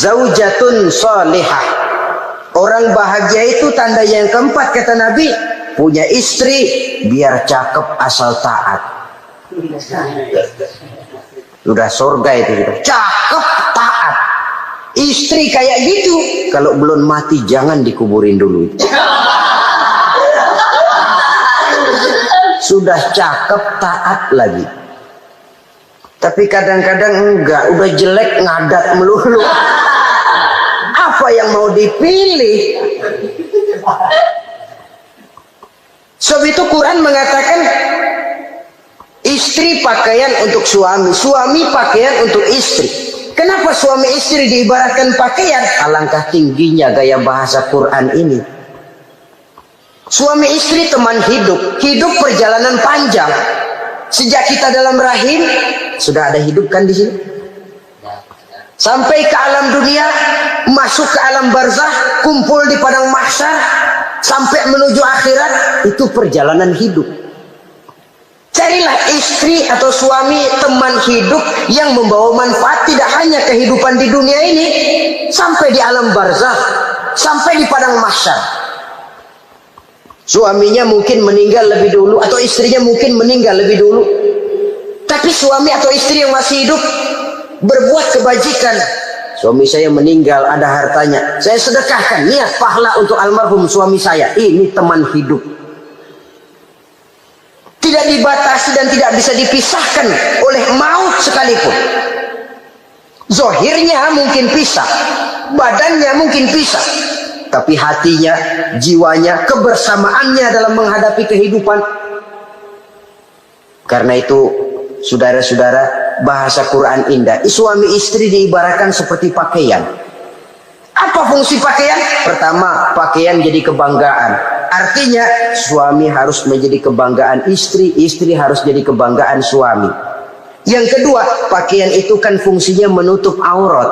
zaujatun salihah. Orang bahagia itu tanda yang keempat kata Nabi, punya istri biar cakep asal taat. Sudah surga itu, cakep taat. Istri kayak gitu, kalau belum mati jangan dikuburin dulu. Sudah cakep taat lagi. Tapi kadang-kadang enggak, udah jelek ngadat melulu. Apa yang mau dipilih? Sebab itu Quran mengatakan istri pakaian untuk suami, suami pakaian untuk istri. Kenapa suami istri diibaratkan pakaian? Alangkah tingginya gaya bahasa Quran ini. Suami istri teman hidup, hidup perjalanan panjang. Sejak kita dalam rahim sudah ada hidup kan di sini. Sampai ke alam dunia, masuk ke alam barzakh, kumpul di padang mahsyar, sampai menuju akhirat, itu perjalanan hidup. Carilah istri atau suami teman hidup yang membawa manfaat tidak hanya kehidupan di dunia ini, sampai di alam barzakh, sampai di padang mahsyar. Suaminya mungkin meninggal lebih dulu atau istrinya mungkin meninggal lebih dulu. Tapi suami atau istri yang masih hidup berbuat kebajikan. Suami saya meninggal, ada hartanya, saya sedekahkan, niat pahala untuk almarhum suami saya. Ini teman hidup. Tidak dibatasi dan tidak bisa dipisahkan oleh maut sekalipun. Zohirnya mungkin pisah, badannya mungkin pisah, tapi hatinya, jiwanya, kebersamaannya dalam menghadapi kehidupan. Karena itu, saudara-saudara, bahasa Quran indah. Suami istri diibaratkan seperti pakaian. Apa fungsi pakaian? Pertama, pakaian jadi kebanggaan. Artinya, suami harus menjadi kebanggaan istri, istri harus jadi kebanggaan suami. Yang kedua, pakaian itu kan fungsinya menutup aurat.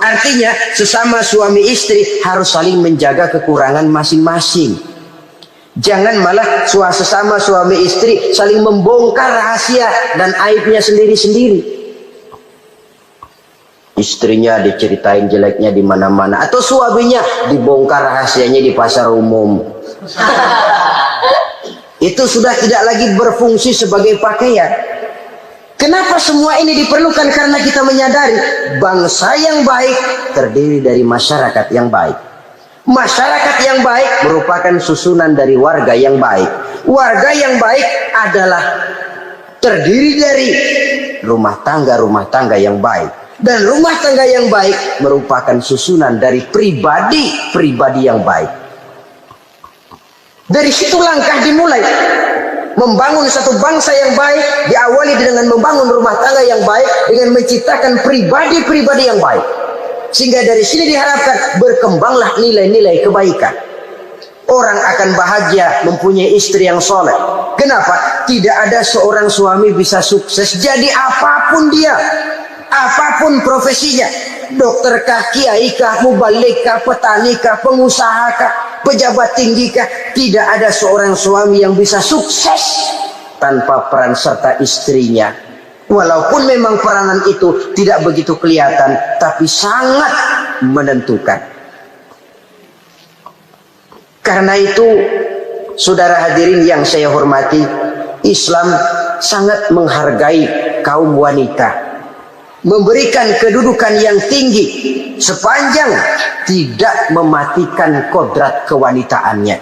Artinya, sesama suami istri harus saling menjaga kekurangan masing-masing. Jangan malah sesama suami istri saling membongkar rahasia dan aibnya sendiri-sendiri. Istrinya diceritain jeleknya di mana-mana, atau suaminya dibongkar rahasianya di pasar umum. Itu sudah tidak lagi berfungsi sebagai pakaian. Kenapa semua ini diperlukan? Karena kita menyadari bangsa yang baik terdiri dari masyarakat yang baik. Masyarakat yang baik merupakan susunan dari warga yang baik. Warga yang baik adalah terdiri dari rumah tangga yang baik. Dan rumah tangga yang baik merupakan susunan dari pribadi yang baik. Dari situ langkah dimulai. Membangun satu bangsa yang baik diawali dengan membangun rumah tangga yang baik, dengan menciptakan pribadi-pribadi yang baik. Sehingga dari sini diharapkan berkembanglah nilai-nilai kebaikan. Orang akan bahagia mempunyai istri yang soleh. Kenapa? Tidak ada seorang suami bisa sukses jadi apapun dia, apapun profesinya, dokter kah, kiai kah, mubalik kah, petani kah, pengusaha kah, pejabat tinggi kah, tidak ada seorang suami yang bisa sukses tanpa peran serta istrinya. Walaupun memang peranan itu tidak begitu kelihatan, tapi sangat menentukan. Karena itu, saudara hadirin yang saya hormati, Islam sangat menghargai kaum wanita, memberikan kedudukan yang tinggi sepanjang tidak mematikan kodrat kewanitaannya.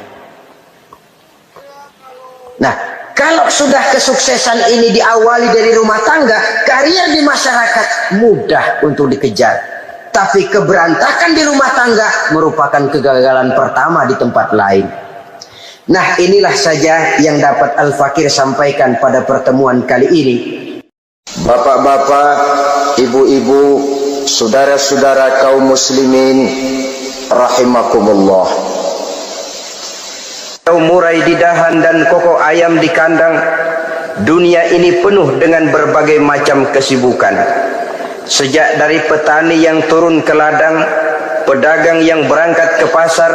Nah, kalau sudah kesuksesan ini diawali dari rumah tangga, karier di masyarakat mudah untuk dikejar. Tapi keberantakan di rumah tangga merupakan kegagalan pertama di tempat lain. Nah, inilah saja yang dapat Al-Fakir sampaikan pada pertemuan kali ini. Bapak-bapak, ibu-ibu, saudara-saudara kaum muslimin rahimakumullah. Murai di dahan dan koko ayam di kandang, dunia ini penuh dengan berbagai macam kesibukan. Sejak dari petani yang turun ke ladang, pedagang yang berangkat ke pasar,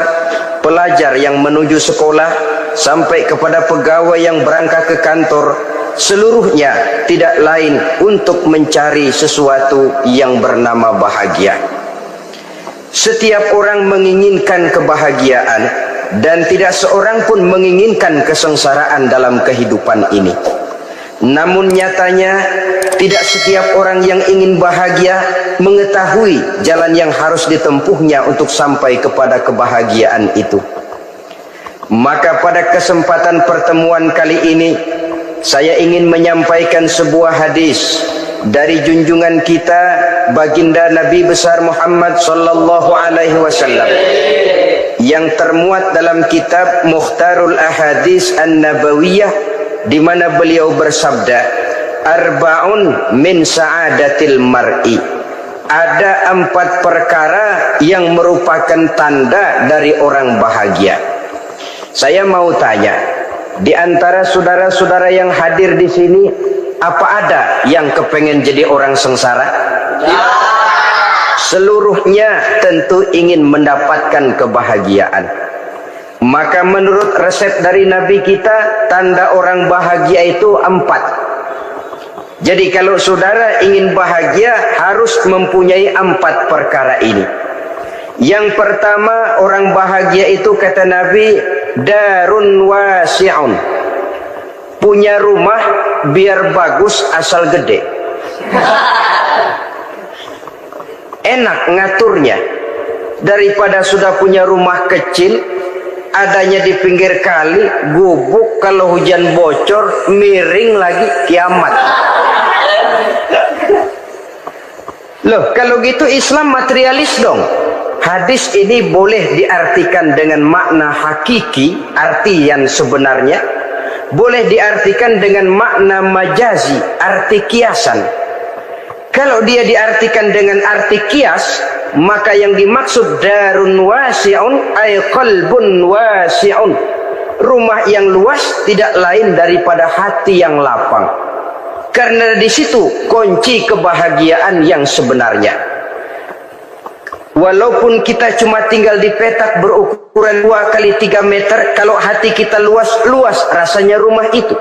pelajar yang menuju sekolah, sampai kepada pegawai yang berangkat ke kantor, seluruhnya tidak lain untuk mencari sesuatu yang bernama bahagia. Setiap orang menginginkan kebahagiaan dan tidak seorang pun menginginkan kesengsaraan dalam kehidupan ini. Namun nyatanya tidak setiap orang yang ingin bahagia mengetahui jalan yang harus ditempuhnya untuk sampai kepada kebahagiaan itu. Maka pada kesempatan pertemuan kali ini saya ingin menyampaikan sebuah hadis dari junjungan kita baginda Nabi besar Muhammad sallallahu alaihi wasallam yang termuat dalam kitab Mukhtarul Ahadits An-Nabawiyah, di mana beliau bersabda, arba'un min sa'adatil mar'i. Ada 4 perkara yang merupakan tanda dari orang bahagia. Saya mau tanya, di antara saudara-saudara yang hadir di sini, apa ada yang kepengen jadi orang sengsara? Ya. Seluruhnya tentu ingin mendapatkan kebahagiaan. Maka menurut resep dari Nabi kita, tanda orang bahagia itu 4. Jadi kalau saudara ingin bahagia, harus mempunyai 4 perkara ini. Yang pertama, orang bahagia itu kata Nabi, darun wasi'un. Punya rumah biar bagus asal gede. Enak ngaturnya. Daripada sudah punya rumah kecil, adanya di pinggir kali, gubuk, kalau hujan bocor, miring lagi, kiamat. Loh, kalau gitu Islam materialis dong. Hadis ini boleh diartikan dengan makna hakiki, arti yang sebenarnya. Boleh diartikan dengan makna majazi, arti kiasan. Kalau dia diartikan dengan arti kias, maka yang dimaksud darun wasi'un ay qalbun wasi'un. Rumah yang luas tidak lain daripada hati yang lapang. Karena di situ kunci kebahagiaan yang sebenarnya. Walaupun kita cuma tinggal di petak berukuran 2 kali 3 meter, kalau hati kita luas rasanya rumah itu.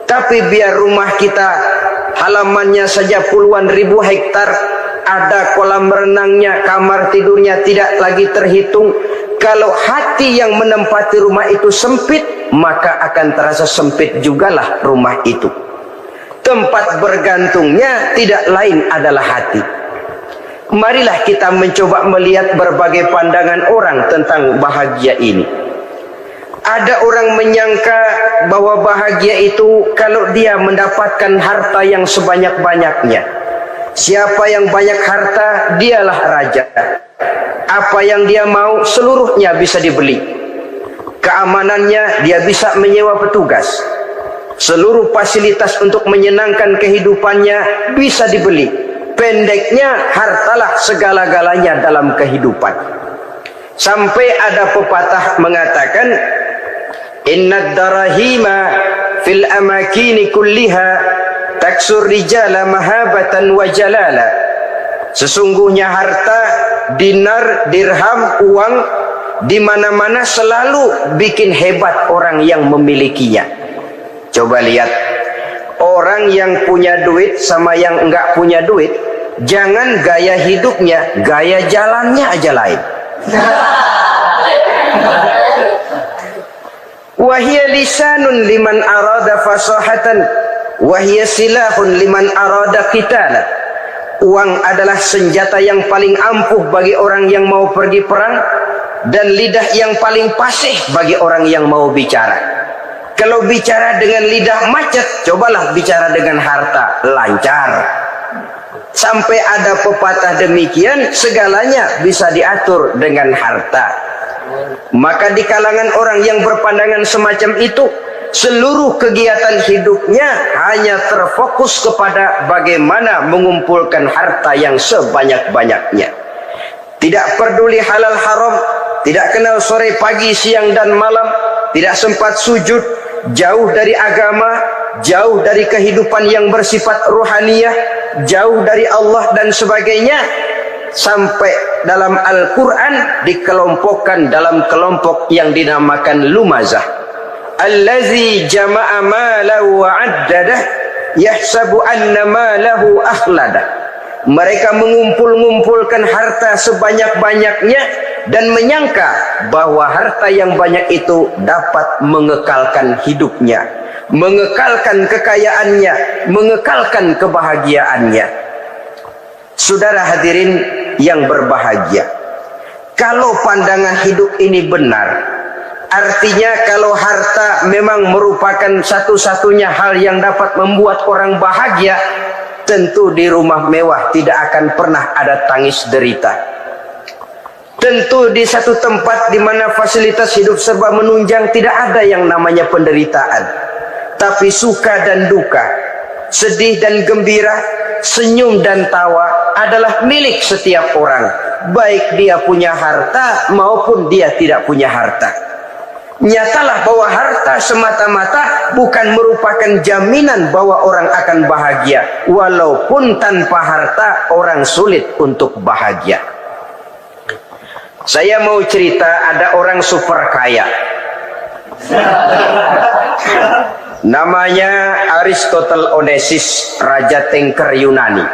Tapi biar rumah kita halamannya saja puluhan ribu hektar, ada kolam renangnya, kamar tidurnya tidak lagi terhitung. Kalau hati yang menempati rumah itu sempit, maka akan terasa sempit jugalah rumah itu. Tempat bergantungnya tidak lain adalah hati. Marilah kita mencoba melihat berbagai pandangan orang tentang bahagia ini. Ada orang menyangka bahwa bahagia itu kalau dia mendapatkan harta yang sebanyak-banyaknya. Siapa yang banyak harta, dialah raja. Apa yang dia mau, seluruhnya bisa dibeli. Keamanannya, dia bisa menyewa petugas. Seluruh fasilitas untuk menyenangkan kehidupannya bisa dibeli. Pendeknya, hartalah segala-galanya dalam kehidupan. Sampai ada pepatah mengatakan, innad darahima fil amakini kulliha taksur rijala mahabatan wa jalala. Sesungguhnya harta, dinar, dirham, uang di mana-mana selalu bikin hebat orang yang memilikinya. Coba lihat, orang yang punya duit sama yang enggak punya duit, jangan gaya hidupnya, gaya jalannya aja lain. Wahia lisanun liman arada fasahatan, wahia silahun liman arada qitala. Uang adalah senjata yang paling ampuh bagi orang yang mau pergi perang, dan lidah yang paling fasih bagi orang yang mau bicara. Kalau bicara dengan lidah macet, cobalah bicara dengan harta, lancar. Sampai ada pepatah demikian, segalanya bisa diatur dengan harta. Maka di kalangan orang yang berpandangan semacam itu, seluruh kegiatan hidupnya hanya terfokus kepada bagaimana mengumpulkan harta yang sebanyak-banyaknya. Tidak peduli halal haram, tidak kenal sore pagi siang dan malam, tidak sempat sujud, jauh dari agama, jauh dari kehidupan yang bersifat ruhaniyah, jauh dari Allah dan sebagainya. Sampai dalam Al-Quran dikelompokkan dalam kelompok yang dinamakan lumazah. Allazi jama'a malahu wa 'addadah yahsabu anna malahu akhladah. Mereka mengumpul-ngumpulkan harta sebanyak-banyaknya dan menyangka bahwa harta yang banyak itu dapat mengekalkan hidupnya, mengekalkan kekayaannya, mengekalkan kebahagiaannya. Saudara hadirin yang berbahagia, kalau pandangan hidup ini benar, artinya kalau harta memang merupakan satu-satunya hal yang dapat membuat orang bahagia, tentu di rumah mewah tidak akan pernah ada tangis derita. Tentu di satu tempat di mana fasilitas hidup serba menunjang tidak ada yang namanya penderitaan. Tapi suka dan duka, sedih dan gembira, senyum dan tawa adalah milik setiap orang, baik dia punya harta maupun dia tidak punya harta. Nyatalah bahwa harta semata-mata bukan merupakan jaminan bahwa orang akan bahagia. Walaupun tanpa harta orang sulit untuk bahagia. Saya mau cerita, ada orang super kaya. Namanya Aristotle Onesimus, Raja Tanker Yunani.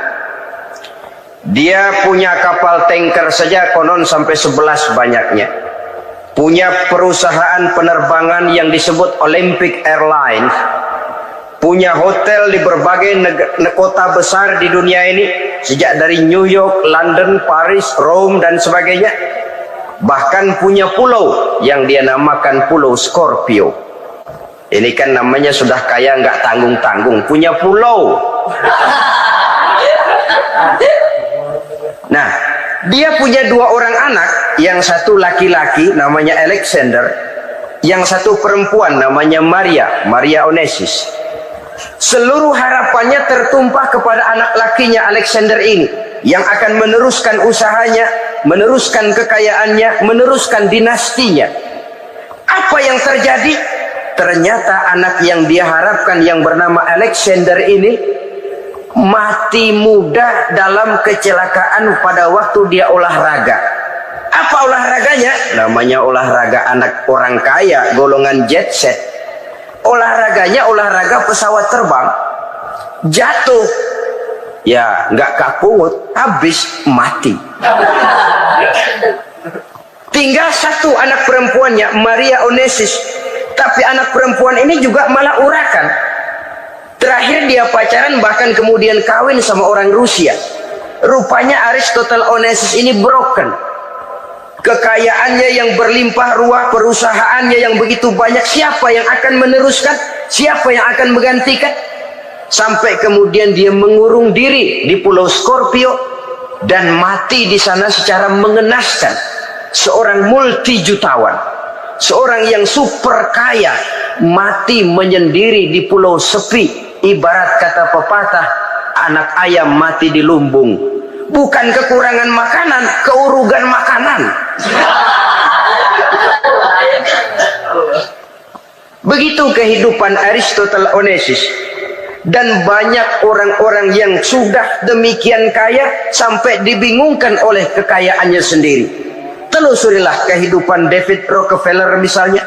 Dia punya kapal tanker saja konon sampai 11 banyaknya. Punya perusahaan penerbangan yang disebut Olympic Airlines, punya hotel di berbagai kota besar di dunia ini, sejak dari New York, London, Paris, Rome dan sebagainya. Bahkan punya pulau yang dia namakan Pulau Scorpio. Ini kan namanya sudah kaya nggak tanggung-tanggung, punya pulau. Nah, dia punya 2 orang anak, yang satu laki-laki namanya Alexander, yang satu perempuan namanya Maria Onesimus. Seluruh harapannya tertumpah kepada anak lakinya Alexander ini, yang akan meneruskan usahanya, meneruskan kekayaannya, meneruskan dinastinya. Apa yang terjadi? Ternyata anak yang dia harapkan yang bernama Alexander ini mati muda dalam kecelakaan pada waktu dia olahraga. Apa olahraganya? Namanya olahraga anak orang kaya, golongan jet set. Olahraganya olahraga pesawat terbang. Jatuh, ya nggak kapungut, habis mati. Tinggal satu anak perempuannya, Maria Onesimus. Tapi anak perempuan ini juga malah urakan. Terakhir dia pacaran, bahkan kemudian kawin sama orang Rusia. Rupanya Aristotle Onesimus ini broken. Kekayaannya yang berlimpah ruah, perusahaannya yang begitu banyak, siapa yang akan meneruskan? Siapa yang akan menggantikan? Sampai kemudian dia mengurung diri di Pulau Scorpio dan mati di sana secara mengenaskan. Seorang multi-jutawan, seorang yang super kaya, mati menyendiri di pulau sepi. Ibarat kata pepatah, anak ayam mati di lumbung. Bukan kekurangan makanan, keurugan makanan. Begitu kehidupan Aristotle Onesimus. Dan banyak orang-orang yang sudah demikian kaya sampai dibingungkan oleh kekayaannya sendiri. Telusurilah kehidupan David Rockefeller misalnya,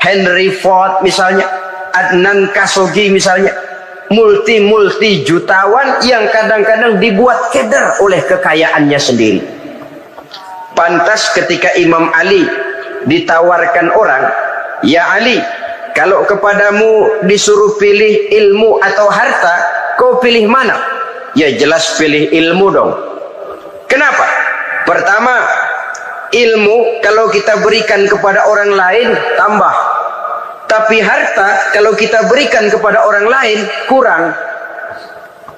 Henry Ford misalnya, Adnan Khashoggi misalnya. Multi jutawan yang kadang-kadang dibuat keder oleh kekayaannya sendiri. Pantas ketika Imam Ali ditawarkan orang, "Ya Ali, kalau kepadamu disuruh pilih ilmu atau harta, kau pilih mana?" Ya jelas pilih ilmu dong. Kenapa? Pertama, ilmu kalau kita berikan kepada orang lain tambah. Tapi harta kalau kita berikan kepada orang lain kurang.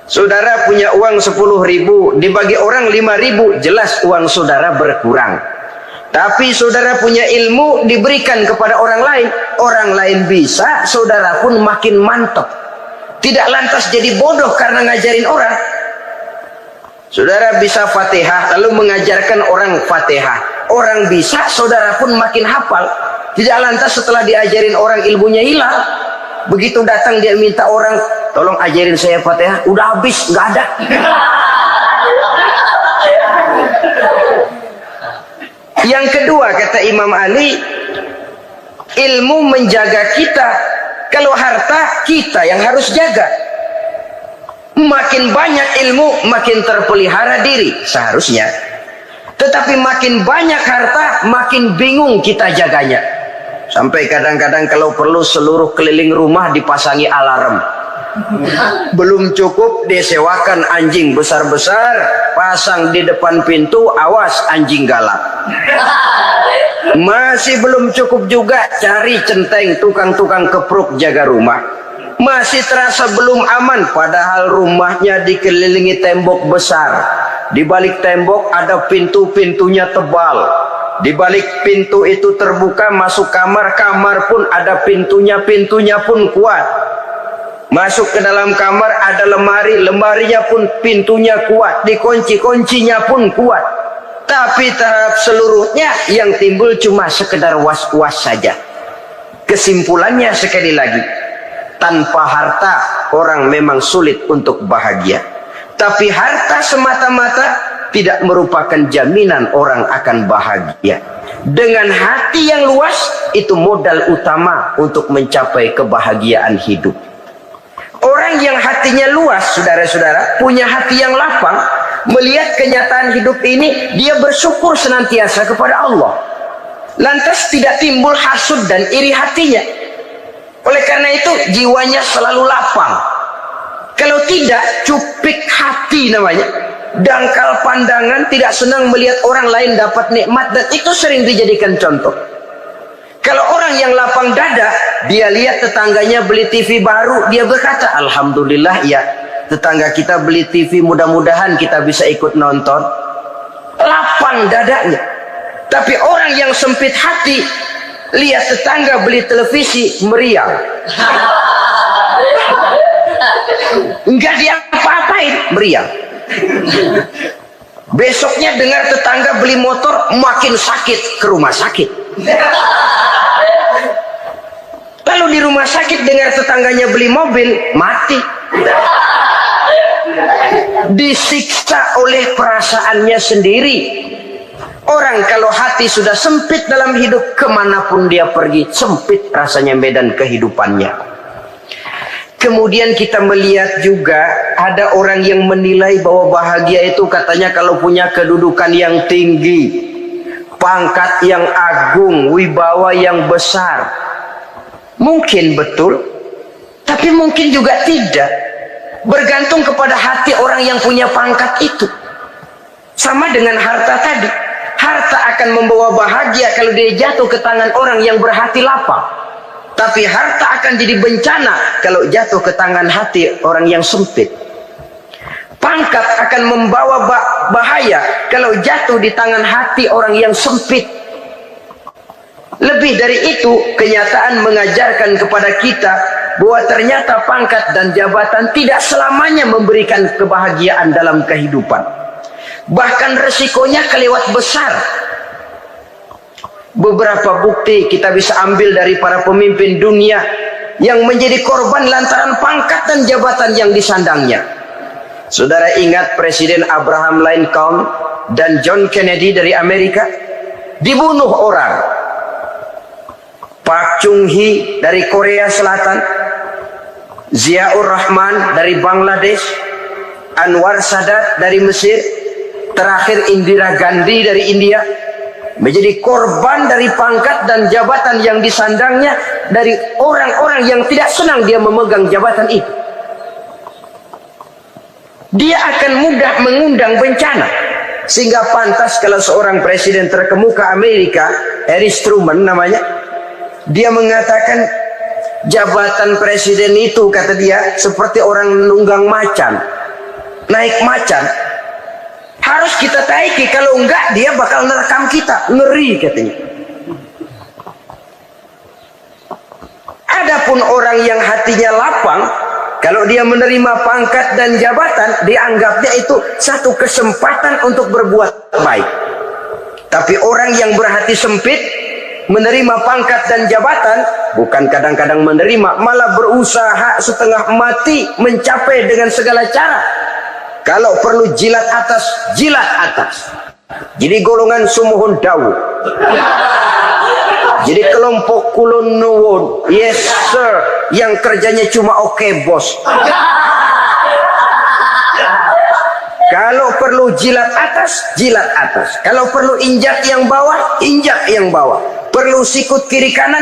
Saudara punya uang 10.000, dibagi orang 5.000, jelas uang saudara berkurang. Tapi saudara punya ilmu diberikan kepada orang lain bisa, saudara pun makin mantap. Tidak lantas jadi bodoh karena ngajarin orang. Saudara bisa Fatihah lalu mengajarkan orang Fatihah. Orang bisa, saudara pun makin hafal. Tidak lantas setelah diajarin orang ilmunya hilang. Begitu datang dia minta orang, "Tolong ajarin saya Fatihah." Udah habis, nggak ada. Yang kedua kata Imam Ali, ilmu menjaga kita. Kalau harta kita yang harus jaga. Makin banyak ilmu, makin terpelihara diri seharusnya. Tetapi makin banyak harta, makin bingung kita jaganya. Sampai kadang-kadang kalau perlu seluruh keliling rumah dipasangi alarm. Belum cukup, disewakan anjing besar-besar, pasang di depan pintu, awas anjing galak. Masih belum cukup juga, cari centeng tukang-tukang kepruk jaga rumah. Masih terasa belum aman, padahal rumahnya dikelilingi tembok besar. Di balik tembok ada pintu-pintunya tebal. Di balik pintu itu terbuka masuk kamar, kamar pun ada pintunya, pintunya pun kuat. Masuk ke dalam kamar ada lemari, lemarinya pun pintunya kuat, dikunci, kuncinya pun kuat. Tapi terhadap seluruhnya yang timbul cuma sekedar was-was saja. Kesimpulannya sekali lagi, tanpa harta orang memang sulit untuk bahagia. Tapi harta semata-mata tidak merupakan jaminan orang akan bahagia. Dengan hati yang luas, itu modal utama untuk mencapai kebahagiaan hidup. Orang yang hatinya luas, saudara-saudara, punya hati yang lapang, melihat kenyataan hidup ini, dia bersyukur senantiasa kepada Allah. Lantas tidak timbul hasud dan iri hatinya. Oleh karena itu, jiwanya selalu lapang. Kalau tidak, cupik hati namanya. Dangkal pandangan, tidak senang melihat orang lain dapat nikmat, dan itu sering dijadikan contoh. Kalau orang yang lapang dada, dia lihat tetangganya beli TV baru, dia berkata, alhamdulillah ya, tetangga kita beli TV, mudah-mudahan kita bisa ikut nonton. Lapang dadanya. Tapi orang yang sempit hati, lihat tetangga beli televisi, meriang. Enggak diapa-apain, meriang. Besoknya dengar tetangga beli motor, makin sakit, ke rumah sakit. Lalu di rumah sakit dengar tetangganya beli mobil, mati. Disiksa oleh perasaannya sendiri. Orang kalau hati sudah sempit dalam hidup, kemanapun dia pergi, sempit rasanya medan kehidupannya. Kemudian kita melihat juga ada orang yang menilai bahwa bahagia itu katanya kalau punya kedudukan yang tinggi, pangkat yang agung, wibawa yang besar. Mungkin betul, tapi mungkin juga tidak. Bergantung kepada hati orang yang punya pangkat itu. Sama dengan harta tadi. Harta akan membawa bahagia kalau dia jatuh ke tangan orang yang berhati lapang. Tapi harta akan jadi bencana kalau jatuh ke tangan hati orang yang sempit. Pangkat akan membawa bahaya kalau jatuh di tangan hati orang yang sempit. Lebih dari itu, kenyataan mengajarkan kepada kita bahwa ternyata pangkat dan jabatan tidak selamanya memberikan kebahagiaan dalam kehidupan. Bahkan resikonya kelewat besar. Beberapa bukti kita bisa ambil dari para pemimpin dunia yang menjadi korban lantaran pangkat dan jabatan yang disandangnya. Saudara ingat Presiden Abraham Lincoln dan John Kennedy dari Amerika? Dibunuh orang. Park Chung-hee dari Korea Selatan, Ziaur Rahman dari Bangladesh, Anwar Sadat dari Mesir, terakhir Indira Gandhi dari India, menjadi korban dari pangkat dan jabatan yang disandangnya dari orang-orang yang tidak senang dia memegang jabatan itu. Dia akan mudah mengundang bencana. Sehingga pantas kalau seorang presiden terkemuka Amerika, Harry Truman namanya, dia mengatakan jabatan presiden itu, kata dia, seperti orang nunggang macan, naik macan. Harus kita taiki, kalau enggak dia bakal nerekam kita, ngeri katanya. Adapun orang yang hatinya lapang, kalau dia menerima pangkat dan jabatan, dianggapnya itu satu kesempatan untuk berbuat baik. Tapi orang yang berhati sempit, menerima pangkat dan jabatan, bukan kadang-kadang menerima, malah berusaha setengah mati mencapai dengan segala cara. Kalau perlu jilat atas, jilat atas. Jadi golongan sumuhun dawu. Jadi kelompok kulon nuwun, yes sir, yang kerjanya cuma oke bos. Kalau perlu jilat atas, jilat atas. Kalau perlu injak yang bawah, injak yang bawah. Perlu sikut kiri kanan,